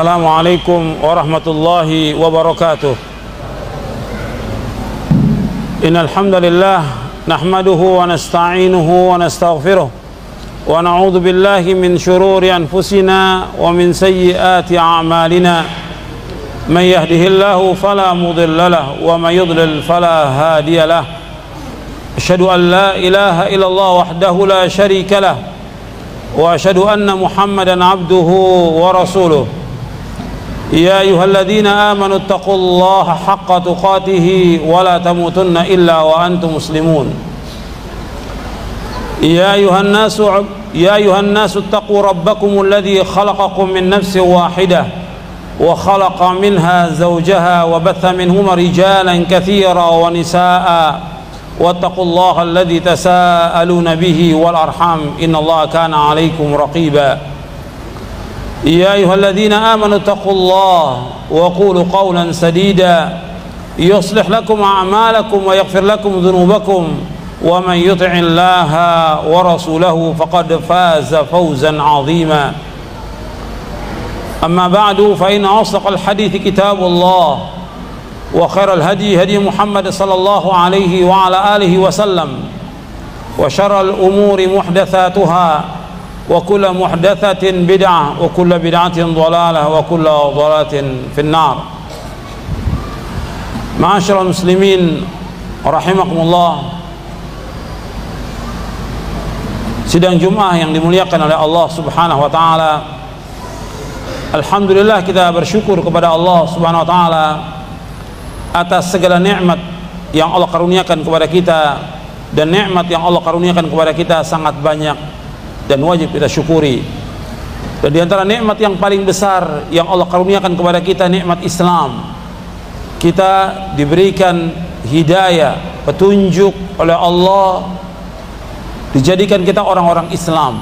Assalamualaikum warahmatullahi wabarakatuh. Innal hamdalillah nahmaduhu wa nasta'inuhu wa nastaghfiruh wa na'udzu billahi min shururi anfusina wa min sayyiati a'malina. Man yahdihillahu fala mudilla lahu wa man yudlil fala hadiya lahu. Asyhadu an la ilaha illallah wahdahu la syarika lahu wa asyhadu anna Muhammadan abduhu wa rasuluh. Ya ayyuhalladzina amanu taqullaha haqqa tuqatih wa la tamutunna illa wa antum muslimun. Ya ayuhan nasu taqu rabbakumul ladzi khalaqakum min nafsin wahidah wa khalaqa minha zawjaha wa batha minhuma rijalan katsiran wa nisaa'a wattaqullaha alladzi tasaaluna bihi wal arham innallaha kana 'alaikum raqiba. Ya ayyuhalladzina amanu taqullaha wa qulu qawlan sadida yuslih lakum a'malakum wa yaghfir lakum dhunubakum wa man yuti'illaha wa rasulahu faqad faza fawzan 'azima. Amma ba'du fa inna asdaqal hadithi kitabullah wa khairal hadi hadi Muhammad sallallahu alaihi wa ala alihi wa sallam wa syarral umuri muhdatsatuha wa kullu muhdatsatin bid'ah wa kullu bid'atin dhalalah wa kullu dhalalatin finnar. Ma'asyiral muslimin rahimakumullah. Sidang Jumat yang dimuliakan oleh Allah Subhanahu wa taala. Alhamdulillah, kita bersyukur kepada Allah Subhanahu wa taala atas segala nikmat yang Allah karuniakan kepada kita, dan nikmat yang Allah karuniakan kepada kita sangat banyak dan wajib kita syukuri. Dan di antara nikmat yang paling besar yang Allah karuniakan kepada kita, nikmat Islam. Kita diberikan hidayah, petunjuk oleh Allah, dijadikan kita orang-orang Islam.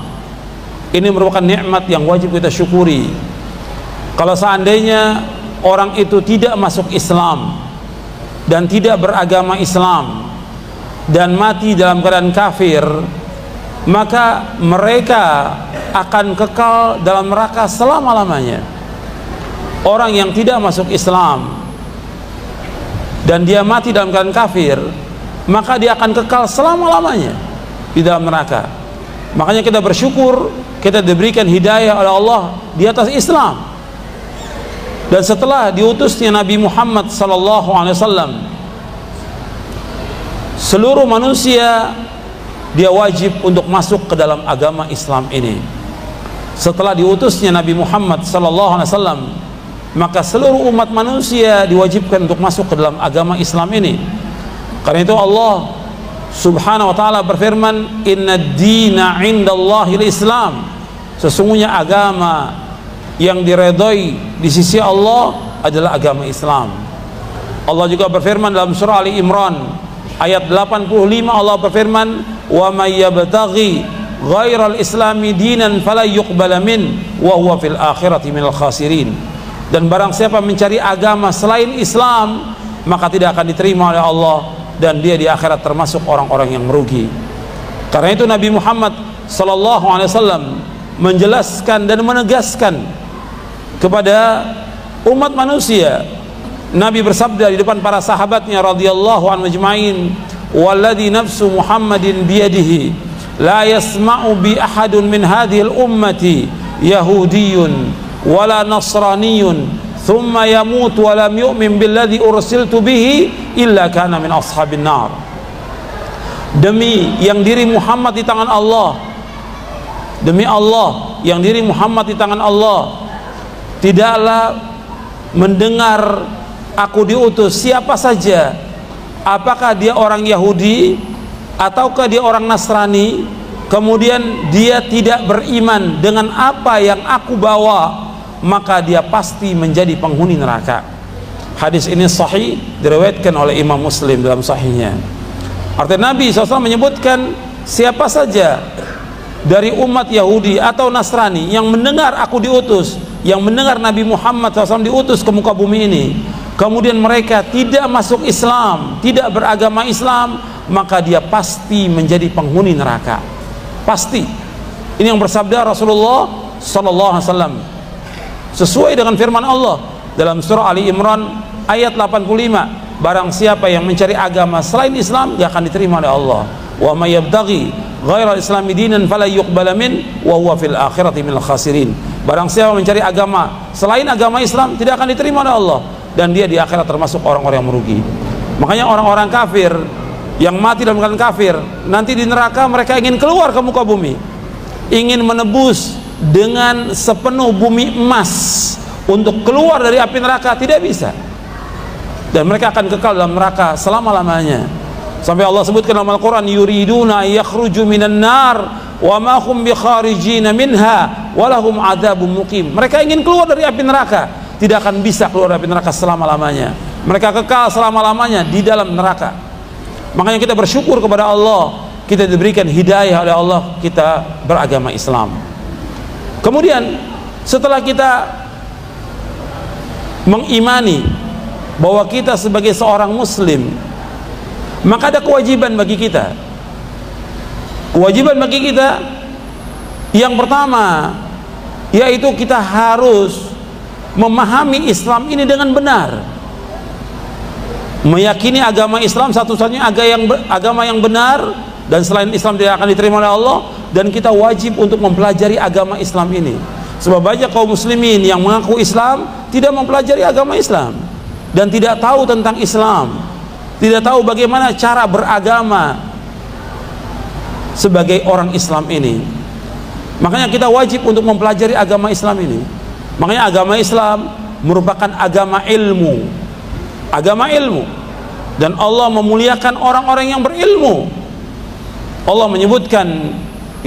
Ini merupakan nikmat yang wajib kita syukuri. Kalau seandainya orang itu tidak masuk Islam dan tidak beragama Islam dan mati dalam keadaan kafir, maka mereka akan kekal dalam neraka selama-lamanya. Orang yang tidak masuk Islam dan dia mati dalam keadaan kafir, maka dia akan kekal selama-lamanya di dalam neraka. Makanya kita bersyukur kita diberikan hidayah oleh Allah di atas Islam. Dan setelah diutusnya Nabi Muhammad sallallahu alaihi wasallam, seluruh manusia dia wajib untuk masuk ke dalam agama Islam ini. Setelah diutusnya Nabi Muhammad sallallahu alaihi wasallam, maka seluruh umat manusia diwajibkan untuk masuk ke dalam agama Islam ini. Karena itu Allah Subhanahu wa taala berfirman, "Innad dina 'indallahil Islam." Sesungguhnya agama yang diredai di sisi Allah adalah agama Islam. Allah juga berfirman dalam surah Ali Imran ayat 85, Allah berfirman, "Wa may yabtaghi ghairal islami dinan fala yuqbala min wa huwa fil akhirati minal khasirin." Dan barang siapa mencari agama selain Islam, maka tidak akan diterima oleh Allah, dan dia di akhirat termasuk orang-orang yang merugi. Karena itu Nabi Muhammad sallallahu alaihi wasallam menjelaskan dan menegaskan kepada umat manusia. Nabi bersabda di depan para sahabatnya radhiyallahu anhum ajma'in, "Walladzi nafsu Muhammadin biyadihi la yasma'u bi ahadun min hadhil ummati yahudiyyun wala nasraniyyun thumma yamut wa lam yu'min billadzi ursiltu bihi illa kana min ashabin nar." Demi yang diri Muhammad di tangan Allah, demi Allah yang diri Muhammad di tangan Allah, tidaklah mendengar aku diutus siapa saja, apakah dia orang Yahudi ataukah dia orang Nasrani, kemudian dia tidak beriman dengan apa yang aku bawa, maka dia pasti menjadi penghuni neraka. Hadis ini sahih, diriwayatkan oleh Imam Muslim dalam sahihnya. Artinya Nabi SAW menyebutkan siapa saja dari umat Yahudi atau Nasrani yang mendengar aku diutus, yang mendengar Nabi Muhammad SAW diutus ke muka bumi ini, kemudian mereka tidak masuk Islam, tidak beragama Islam, maka dia pasti menjadi penghuni neraka. Pasti. Ini yang bersabda Rasulullah sallallahu alaihi wasallam. sesuai dengan firman Allah dalam surah Ali Imran ayat 85, barang siapa yang mencari agama selain Islam gak akan diterima oleh Allah. Wa may yabtaghi ghairal islami dinan fala yuqbala min wa huwa fil akhirati minal khasirin. Barang siapa mencari agama selain agama Islam tidak akan diterima oleh Allah, dan dia di akhirat termasuk orang-orang yang merugi. Makanya orang-orang kafir yang mati dalam keadaan kafir, nanti di neraka mereka ingin keluar ke muka bumi, ingin menebus dengan sepenuh bumi emas untuk keluar dari api neraka, tidak bisa, dan mereka akan kekal dalam neraka selama-lamanya. Sampai Allah sebutkan dalam Al-Quran, yuriduna yakhruju minan nar wa ma hum bikharijina minha walahum adzabun muqim. Mereka ingin keluar dari api neraka, tidak akan bisa keluar dari api neraka selama-lamanya. Mereka kekal selama-lamanya di dalam neraka. Makanya kita bersyukur kepada Allah, kita diberikan hidayah oleh Allah, kita beragama Islam. Kemudian setelah kita mengimani bahwa kita sebagai seorang muslim, maka ada kewajiban bagi kita. Kewajiban bagi kita yang pertama yaitu kita harus memahami Islam ini dengan benar, meyakini agama Islam satu-satunya agama yang benar, dan selain Islam tidak akan diterima oleh Allah, dan kita wajib untuk mempelajari agama Islam ini. Sebab banyak kaum muslimin yang mengaku Islam tidak mempelajari agama Islam dan tidak tahu tentang Islam, tidak tahu bagaimana cara beragama sebagai orang Islam ini. Makanya kita wajib untuk mempelajari agama Islam ini. Makanya agama Islam merupakan agama ilmu, agama ilmu, dan Allah memuliakan orang-orang yang berilmu. Allah menyebutkan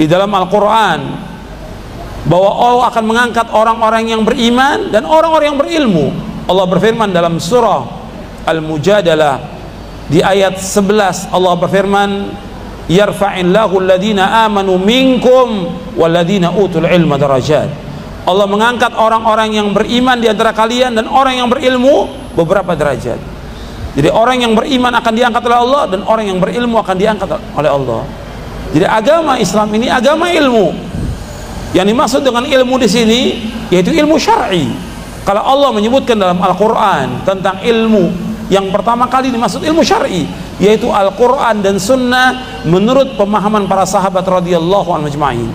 di dalam Al-Quran bahwa Allah akan mengangkat orang-orang yang beriman dan orang-orang yang berilmu. Allah berfirman dalam surah Al-Mujadalah di ayat 11, Allah berfirman, yarfa'illahu alladhina amanu minkum walladhina utul ilma darajat. Allah mengangkat orang-orang yang beriman di antara kalian dan orang yang berilmu beberapa derajat. Jadi orang yang beriman akan diangkat oleh Allah, dan orang yang berilmu akan diangkat oleh Allah. Jadi agama Islam ini agama ilmu. Yang dimaksud dengan ilmu di sini yaitu ilmu syar'i. Kalau Allah menyebutkan dalam Al-Quran tentang ilmu, yang pertama kali dimaksud ilmu syar'i, yaitu Al-Quran dan Sunnah menurut pemahaman para sahabat radhiyallahu anhum ajma'in.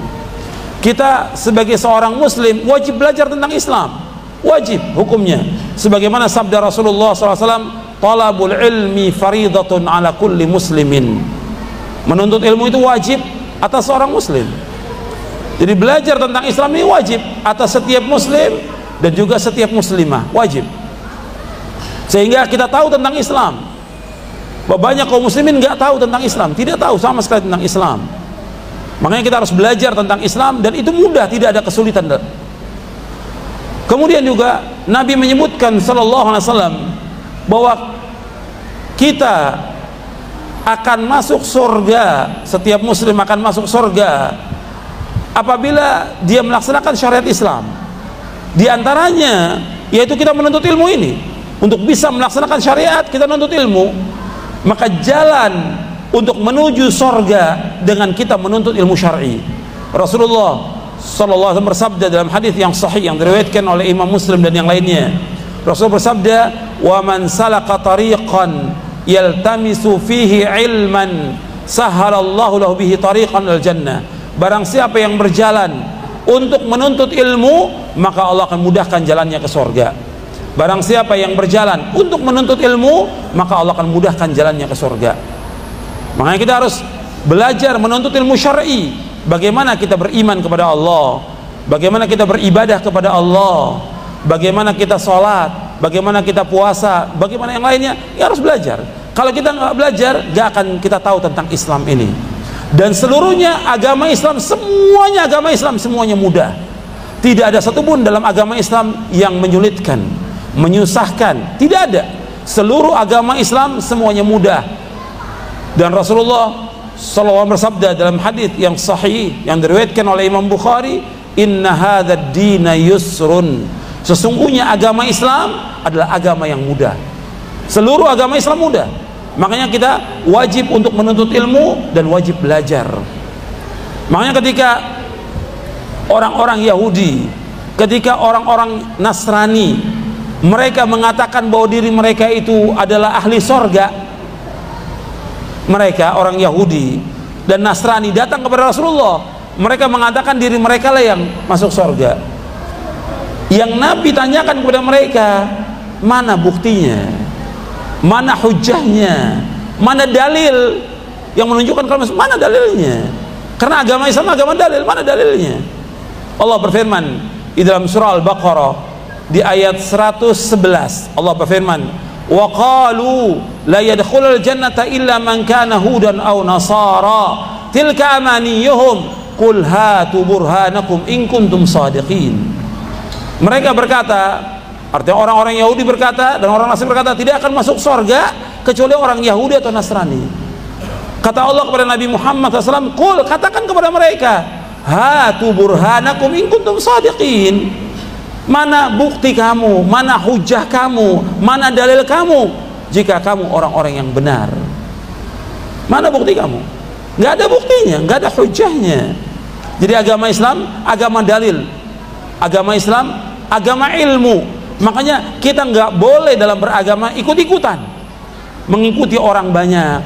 Kita sebagai seorang muslim wajib belajar tentang Islam, wajib hukumnya, sebagaimana sabda Rasulullah SAW, talabul ilmi faridatun ala kulli muslimin. Menuntut ilmu itu wajib atas seorang muslim. Jadi belajar tentang Islam ini wajib atas setiap muslim dan juga setiap muslimah, wajib. Sehingga kita tahu tentang Islam. Banyak kaum muslimin nggak tahu tentang Islam, tidak tahu sama sekali tentang Islam. Makanya kita harus belajar tentang Islam, dan itu mudah, tidak ada kesulitan. Kemudian juga Nabi menyebutkan sallallahu alaihi wasallam bahwa kita akan masuk surga, setiap muslim akan masuk surga apabila dia melaksanakan syariat Islam. Di antaranya yaitu kita menuntut ilmu ini. Untuk bisa melaksanakan syariat kita menuntut ilmu. Maka jalan untuk menuju surga dengan kita menuntut ilmu syar'i. Rasulullah sallallahu alaihi wasallam bersabda dalam hadis yang sahih yang diriwayatkan oleh Imam Muslim dan yang lainnya. Rasul bersabda, "Wa man salaka tariqan yaltamisu fihi ilman sahhalallahu lahu bihi tariqan al jannah." Barang siapa yang berjalan untuk menuntut ilmu, maka Allah akan mudahkan jalannya ke surga. Barang siapa yang berjalan untuk menuntut ilmu, maka Allah akan mudahkan jalannya ke surga. Makanya kita harus belajar menuntut ilmu syar'i. Bagaimana kita beriman kepada Allah, bagaimana kita beribadah kepada Allah, bagaimana kita sholat, bagaimana kita puasa, bagaimana yang lainnya, ya harus belajar. Kalau kita nggak belajar, nggak akan kita tahu tentang Islam ini. Dan seluruhnya agama Islam, semuanya agama Islam semuanya mudah. Tidak ada satupun dalam agama Islam yang menyulitkan, menyusahkan, tidak ada. Seluruh agama Islam semuanya mudah. Dan Rasulullah SAW bersabda dalam hadis yang sahih yang diriwayatkan oleh Imam Bukhari, inna hadzal dina yusrun. Sesungguhnya agama Islam adalah agama yang mudah. Seluruh agama Islam mudah. Makanya kita wajib untuk menuntut ilmu dan wajib belajar. Makanya ketika orang-orang Yahudi ketika orang-orang Nasrani mereka mengatakan bahwa diri mereka itu adalah ahli sorga, mereka orang Yahudi dan Nasrani datang kepada Rasulullah, mereka mengatakan diri mereka lah yang masuk sorga. Yang Nabi tanyakan kepada mereka, mana buktinya, mana hujahnya, mana dalil yang menunjukkan kalau masuk, mana dalilnya? Karena agama Islam agama dalil, mana dalilnya? Allah berfirman di dalam surah Al-Baqarah di ayat 111, Allah berfirman, wa qalu la yadkhulul jannata illa man kana hudan aw nasara tilka amaniyuhum qul hatu burhanakum in kuntum shadiqin. Mereka berkata, artinya orang-orang Yahudi berkata dan orang Nasrani berkata, tidak akan masuk surga kecuali orang Yahudi atau Nasrani. Kata Allah kepada Nabi Muhammad SAW, qul, katakan kepada mereka, hatu burhanakum in kuntum shadiqin. Mana bukti kamu, mana hujah kamu, mana dalil kamu jika kamu orang-orang yang benar. Mana bukti kamu? Nggak ada buktinya, nggak ada hujahnya. Jadi agama Islam agama dalil, agama Islam agama ilmu. Makanya kita nggak boleh dalam beragama ikut-ikutan, mengikuti orang banyak,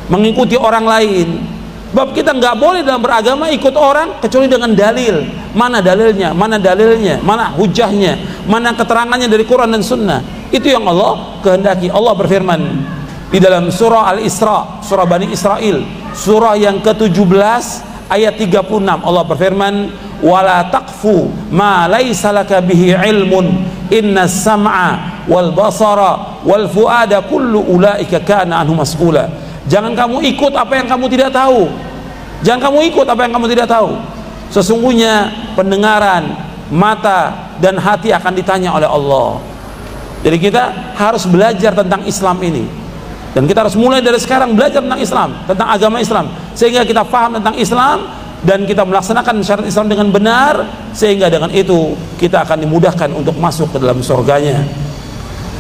mengikuti orang lain. Sebab kita nggak boleh dalam beragama ikut orang kecuali dengan dalil. Mana dalilnya, mana dalilnya, mana hujahnya, mana keterangannya dari Quran dan Sunnah. Itu yang Allah kehendaki. Allah berfirman di dalam surah Al-Isra, surah Bani Israel, surah yang ke-17 ayat 36, Allah berfirman, wala taqfu ma laysa laka bihi ilmun innas sam'a wal basara wal fuada kullu ulaika kana anhu mas'ula. Jangan kamu ikut apa yang kamu tidak tahu. Jangan kamu ikut apa yang kamu tidak tahu. Sesungguhnya pendengaran, mata dan hati akan ditanya oleh Allah. Jadi kita harus belajar tentang Islam ini. Dan kita harus mulai dari sekarang belajar tentang Islam, tentang agama Islam, sehingga kita paham tentang Islam dan kita melaksanakan syarat Islam dengan benar, sehingga dengan itu kita akan dimudahkan untuk masuk ke dalam surganya.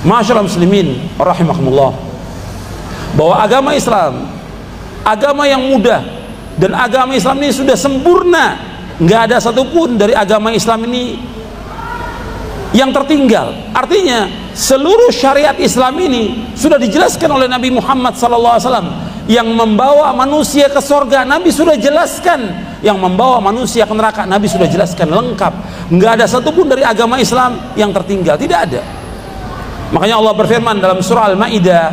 Masyaallah muslimin rahimakumullah, bahwa agama Islam agama yang mudah, dan agama Islam ini sudah sempurna. Nggak ada satupun dari agama Islam ini yang tertinggal. Artinya seluruh syariat Islam ini sudah dijelaskan oleh Nabi Muhammad SAW. Yang membawa manusia ke surga Nabi sudah jelaskan, yang membawa manusia ke neraka Nabi sudah jelaskan lengkap. Nggak ada satupun dari agama Islam yang tertinggal, tidak ada. Makanya Allah berfirman dalam surah Al-Maidah,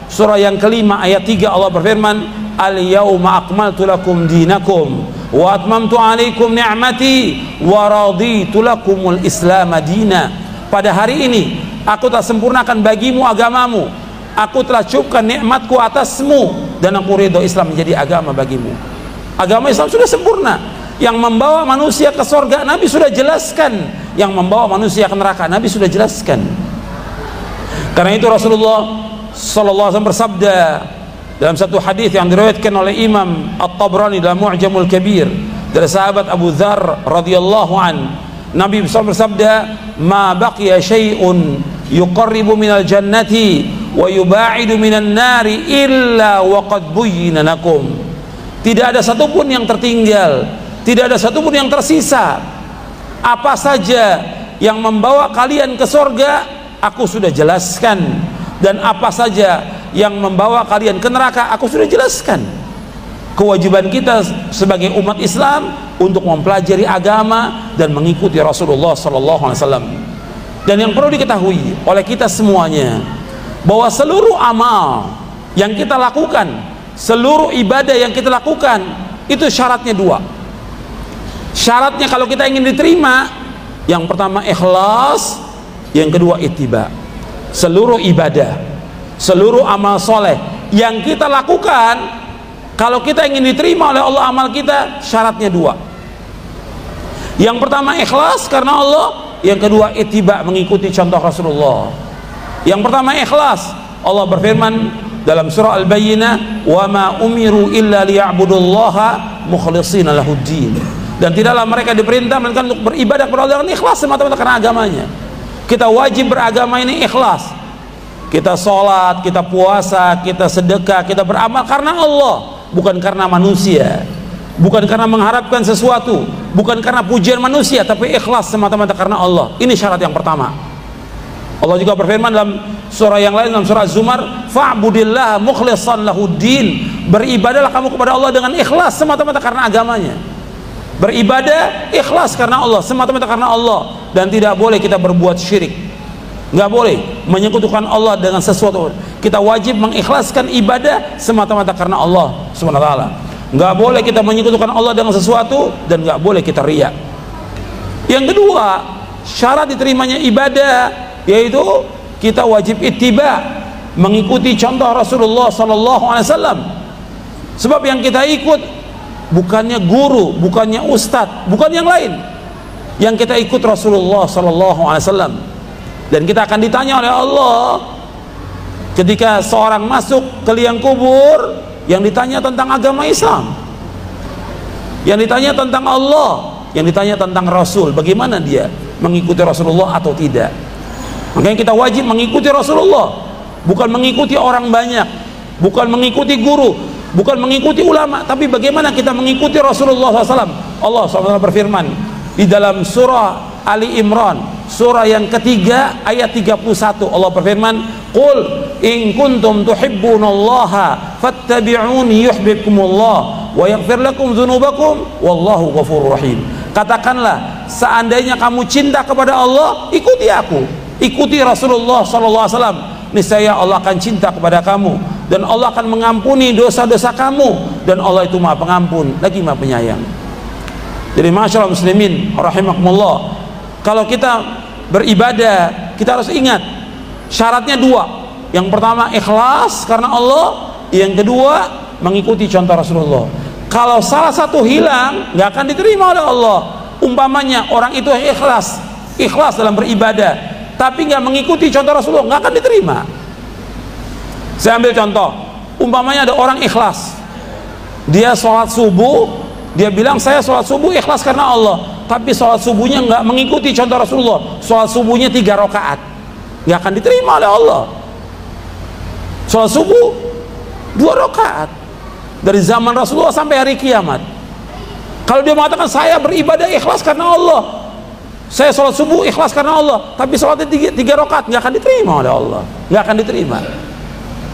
surah yang kelima ayat 3, Allah berfirman, al-yawma akmaltu lakum dinakum wa atmamtu alaikum ni'mati wa raditu lakumul islam madina. Pada hari ini aku telah sempurnakan bagimu agamamu, aku telah cukupkan nikmatku atasmu, dan aku ridho Islam menjadi agama bagimu. Agama Islam sudah sempurna. Yang membawa manusia ke surga Nabi sudah jelaskan, yang membawa manusia ke neraka Nabi sudah jelaskan. Karena itu Rasulullah sallallahu alaihi wasallam bersabda dalam satu hadis yang diriwayatkan oleh Imam At-Tabrani dalam Mu'jamul Kabir dari sahabat Abu Dzar radhiyallahu an, Nabi bersabda, ma baqiya syai'un yuqarribu minal jannati wa yuba'idu minan nari illa waqad buyyina lakum. Tidak ada satupun yang tertinggal, tidak ada satupun yang tersisa. Apa saja yang membawa kalian ke surga aku sudah jelaskan, dan apa saja yang membawa kalian ke neraka aku sudah jelaskan. Kewajiban kita sebagai umat Islam untuk mempelajari agama dan mengikuti Rasulullah SAW. Dan yang perlu diketahui oleh kita semuanya, bahwa seluruh amal yang kita lakukan, seluruh ibadah yang kita lakukan, itu syaratnya dua. Syaratnya kalau kita ingin diterima, yang pertama ikhlas, yang kedua ittiba. Seluruh ibadah, seluruh amal soleh yang kita lakukan, kalau kita ingin diterima oleh Allah amal kita, syaratnya dua. Yang pertama ikhlas karena Allah, yang kedua ittiba, mengikuti contoh Rasulullah. Yang pertama ikhlas, Allah berfirman dalam surah Al-Bayyinah, wa ma umiru illa liya'budullaha mukhlishina lahuddin. Dan tidaklah mereka diperintah melainkan untuk beribadah kepada Allah dengan ikhlas semata-mata karena agamanya. Kita wajib beragama ini ikhlas. Kita sholat, kita puasa, kita sedekah, kita beramal karena Allah, bukan karena manusia. bukan karena mengharapkan sesuatu, bukan karena pujian manusia, tapi ikhlas semata-mata karena Allah. Ini syarat yang pertama. Allah juga berfirman dalam surah yang lain, dalam surah Az-Zumar, fa'budillah mukhlishan lahuddin, beribadahlah kamu kepada Allah dengan ikhlas semata-mata karena agamanya. Beribadah ikhlas karena Allah, semata-mata karena Allah, dan tidak boleh kita berbuat syirik. Nggak boleh menyekutukan Allah dengan sesuatu. Kita wajib mengikhlaskan ibadah semata-mata karena Allah Subhanahu wa taala. Nggak boleh kita menyekutukan Allah dengan sesuatu, dan nggak boleh kita riya. Yang kedua, syarat diterimanya ibadah yaitu kita wajib ittiba, mengikuti contoh Rasulullah sallallahu alaihi wasallam. Sebab yang kita ikut bukannya guru, bukannya ustadz, bukan yang lain. Yang kita ikut Rasulullah sallallahu alaihi wasallam. Dan kita akan ditanya oleh Allah ketika seorang masuk ke liang kubur, yang ditanya tentang agama Islam, yang ditanya tentang Allah, yang ditanya tentang Rasul, bagaimana dia mengikuti Rasulullah atau tidak. Makanya kita wajib mengikuti Rasulullah, bukan mengikuti orang banyak, bukan mengikuti guru, bukan mengikuti ulama, tapi bagaimana kita mengikuti Rasulullah SAW. Allah SWT berfirman di dalam surah Ali Imran, surah yang ketiga ayat 31, Allah berfirman, qul in kuntum tuhibbunallaha fattabi'uni yuhibbukumullah wa yaghfir lakum dzunubakum wallahu ghafurur rahim. Katakanlah, seandainya kamu cinta kepada Allah, ikuti aku, ikuti Rasulullah SAW, niscaya Allah akan cinta kepada kamu, dan Allah akan mengampuni dosa-dosa kamu, dan Allah itu Maha Pengampun lagi Maha Penyayang. Jadi masyaallah muslimin rahimakumullah, kalau kita beribadah, kita harus ingat syaratnya dua. Yang pertama ikhlas karena Allah, yang kedua mengikuti contoh Rasulullah. Kalau salah satu hilang, nggak akan diterima oleh Allah. Umpamanya orang itu ikhlas dalam beribadah, tapi nggak mengikuti contoh Rasulullah, nggak akan diterima. Saya ambil contoh, umpamanya ada orang ikhlas, dia sholat subuh, dia bilang saya sholat subuh ikhlas karena Allah, tapi sholat subuhnya nggak mengikuti contoh Rasulullah, sholat subuhnya 3 rakaat, nggak akan diterima oleh Allah. Sholat subuh 2 rakaat dari zaman Rasulullah sampai hari kiamat. Kalau dia mengatakan saya beribadah ikhlas karena Allah, saya sholat subuh ikhlas karena Allah, tapi sholatnya 3 rakaat, nggak akan diterima oleh Allah, nggak akan diterima,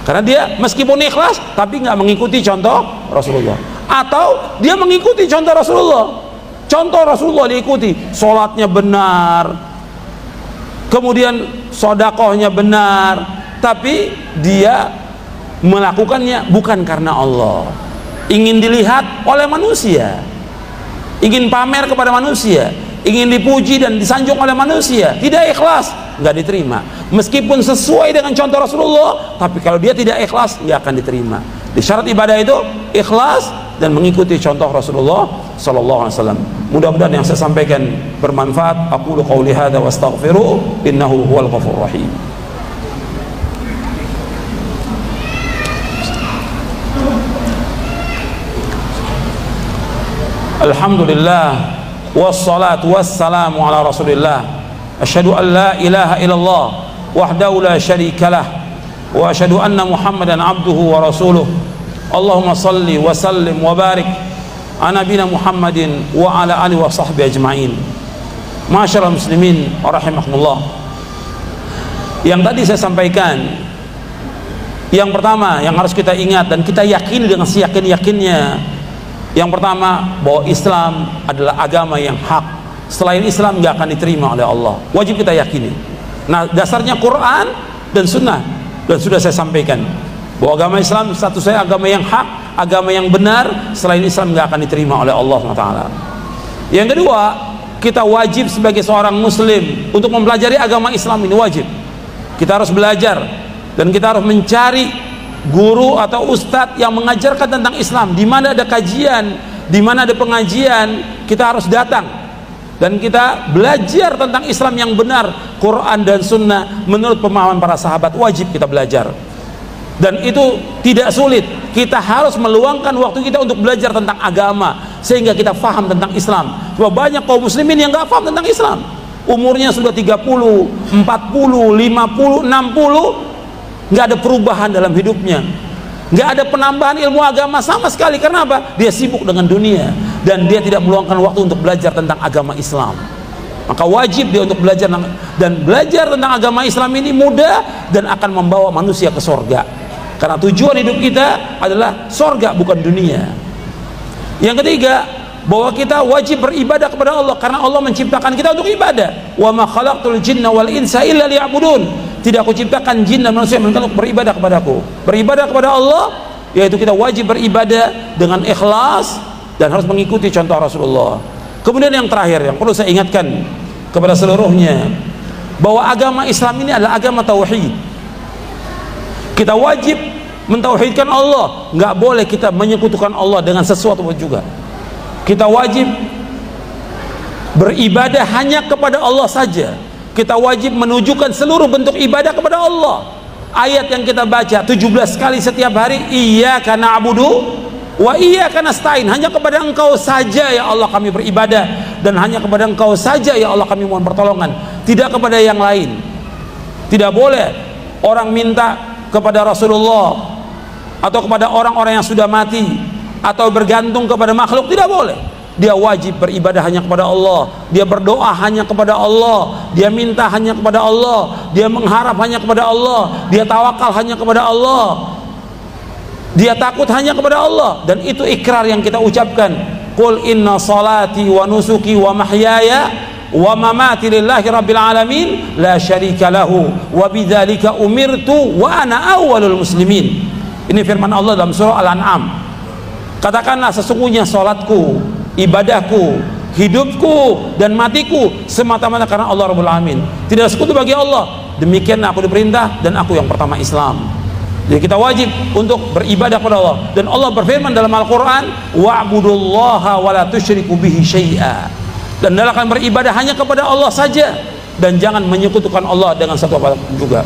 karena dia meskipun ikhlas tapi nggak mengikuti contoh Rasulullah. Atau dia mengikuti contoh Rasulullah, contoh Rasulullah diikuti, sholatnya benar, kemudian sodakohnya benar, tapi dia melakukannya bukan karena Allah, ingin dilihat oleh manusia, ingin pamer kepada manusia, ingin dipuji dan disanjung oleh manusia, tidak ikhlas, nggak diterima. Meskipun sesuai dengan contoh Rasulullah, tapi kalau dia tidak ikhlas, nggak akan diterima. Di syarat ibadah itu ikhlas dan mengikuti contoh Rasulullah sallallahu alaihi wasallam. Mudah-mudahan yang saya sampaikan bermanfaat. Aqulu qouli hadza wa astaghfiru innahu huwal ghafurur rahim. Alhamdulillah wassalatu wassalamu ala Rasulillah. Asyhadu an la ilaha illallah wahdahu la syarikalah wa asyhadu anna Muhammadan abduhu wa rasuluh. Allahumma salli wa sallim wa barik ala nabiyina Muhammadin wa ala alihi wa sahbihi ajma'in. Masyaallah muslimin rahimakumullah. Yang tadi saya sampaikan, yang pertama yang harus kita ingat dan kita yakini dengan seyakin-yakinnya, yang pertama bahwa Islam adalah agama yang hak. Selain Islam nggak akan diterima oleh Allah. Wajib kita yakini. Nah, dasarnya Quran dan Sunnah, dan sudah saya sampaikan bahwa agama Islam statusnya agama yang hak, agama yang benar. Selain Islam nggak akan diterima oleh Allah SWT. Yang kedua, kita wajib sebagai seorang Muslim untuk mempelajari agama Islam ini, wajib. Kita harus belajar dan kita harus mencari guru atau ustadz yang mengajarkan tentang Islam. Di mana ada kajian, di mana ada pengajian, kita harus datang dan kita belajar tentang Islam yang benar, Quran dan Sunnah menurut pemahaman para sahabat. Wajib kita belajar, dan itu tidak sulit. Kita harus meluangkan waktu kita untuk belajar tentang agama sehingga kita faham tentang Islam. Sebab banyak kaum muslimin yang nggak paham tentang Islam, umurnya sudah 30, 40, 50, 60, nggak ada perubahan dalam hidupnya. nggak ada penambahan ilmu agama sama sekali. Karena apa? Dia sibuk dengan dunia dan dia tidak meluangkan waktu untuk belajar tentang agama Islam. Maka wajib dia untuk belajar, dan belajar tentang agama Islam ini mudah dan akan membawa manusia ke sorga. Karena tujuan hidup kita adalah sorga, bukan dunia. Yang ketiga, bahwa kita wajib beribadah kepada Allah karena Allah menciptakan kita untuk ibadah. Wa ma khalaqtul jinna wal insa illa liya'budun. Tidak aku ciptakan jin dan manusia melainkan untuk beribadah kepadaku. Beribadah kepada Allah yaitu kita wajib beribadah dengan ikhlas dan harus mengikuti contoh Rasulullah. Kemudian yang terakhir yang perlu saya ingatkan kepada seluruhnya, bahwa agama Islam ini adalah agama tauhid. Kita wajib mentauhidkan Allah, nggak boleh kita menyekutukan Allah dengan sesuatu pun juga. Kita wajib beribadah hanya kepada Allah saja. Kita wajib menunjukkan seluruh bentuk ibadah kepada Allah. Ayat yang kita baca 17 kali setiap hari, iyyaka na'budu wa iyyaka nasta'in, hanya kepada Engkau saja ya Allah kami beribadah, dan hanya kepada Engkau saja ya Allah kami mohon pertolongan, tidak kepada yang lain. Tidak boleh orang minta kepada Rasulullah atau kepada orang-orang yang sudah mati atau bergantung kepada makhluk, tidak boleh. Dia wajib beribadah hanya kepada Allah, dia berdoa hanya kepada Allah, dia minta hanya kepada Allah, dia mengharap hanya kepada Allah, dia tawakal hanya kepada Allah, dia takut hanya kepada Allah. Dan itu ikrar yang kita ucapkan, qul inna salati wa nusuki wa mahyaya wa mamati lillahi rabbil alamin la syarika lahu wa bidzalika umirtu wa ana awwalul muslimin. Ini firman Allah dalam surah Al-An'am. Katakanlah, sesungguhnya salatku, ibadahku, hidupku dan matiku semata-mata karena Allah Rabbul Alamin, tidak sekutu bagi Allah. Demikian aku diperintah dan aku yang pertama Islam. Jadi kita wajib untuk beribadah kepada Allah, dan Allah berfirman dalam Al-Quran, wa'budullaha wa la tusyriku bihi syai'a, dan hendaklah beribadah hanya kepada Allah saja dan jangan menyekutukan Allah dengan satu apapun juga.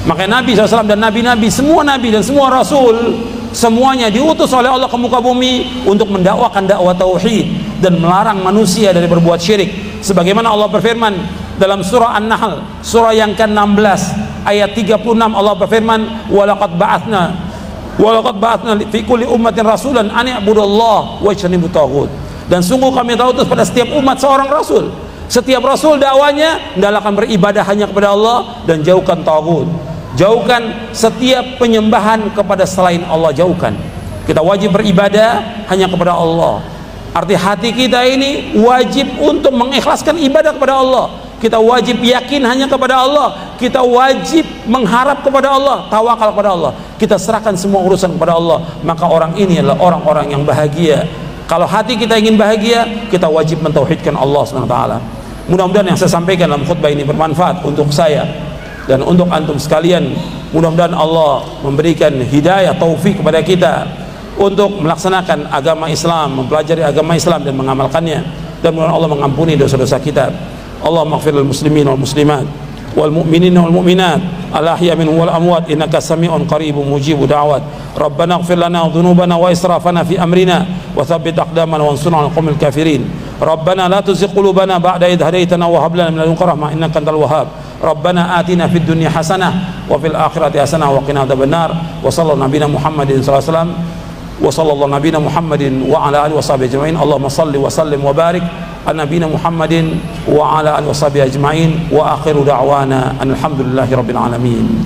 Makanya Nabi SAW dan nabi-nabi, semua nabi dan semua rasul, semuanya diutus oleh Allah ke muka bumi untuk mendakwakan dakwah tauhid dan melarang manusia dari berbuat syirik. Sebagaimana Allah berfirman dalam surah An-Nahl, surah yang ke-16 ayat 36, Allah berfirman, walaqad ba'atsna fi kulli ummatin rasulan an i'budullaha wajtanibut taghut. Dan sungguh kami utus pada setiap umat seorang rasul. Setiap rasul dakwanya hendaklah beribadah hanya kepada Allah dan jauhkan taghut. Jauhkan setiap penyembahan kepada selain Allah, jauhkan. Kita wajib beribadah hanya kepada Allah. Arti hati kita ini wajib untuk mengikhlaskan ibadah kepada Allah. Kita wajib yakin hanya kepada Allah. Kita wajib mengharap kepada Allah, tawakal kepada Allah. Kita serahkan semua urusan kepada Allah. Maka orang ini adalah orang-orang yang bahagia. Kalau hati kita ingin bahagia, kita wajib mentauhidkan Allah SWT. Mudah-mudahan yang saya sampaikan dalam khutbah ini bermanfaat untuk saya dan untuk antum sekalian. Mudah-mudahan Allah memberikan hidayah, taufik kepada kita untuk melaksanakan agama Islam, mempelajari agama Islam dan mengamalkannya. Dan mudah-mudahan Allah mengampuni dosa-dosa kita. Allahumma ighfir lil muslimin wal muslimat wal mu'minin wal mu'minat al ahya minhum wal amwat innaka sami'un qaribun mujibud da'wat. Rabbana ighfir lana dhunubana wa israfana fi amrina wa thabbit aqdamana wansurna 'alal qaumil kafirin. Rabbana la tuzigh qulubana ba'da idh hadaytana wa hab lana min ladunka rahmah innaka antal wahhab. Rabbana atina fid dunya hasanah wa fil akhirati hasanah wa qina adzabannar. Wa sallallahu nabiyana Muhammadin sallallahu alaihi wasallam wa sallallahu nabiyana Muhammadin wa ala alihi washabihi ajmain. Allahumma salli wa sallim wa barik ala nabiyina Muhammadin wa ala alihi washabihi ajmain. Wa akhiru da'wana alhamdulillahi rabbil alamin.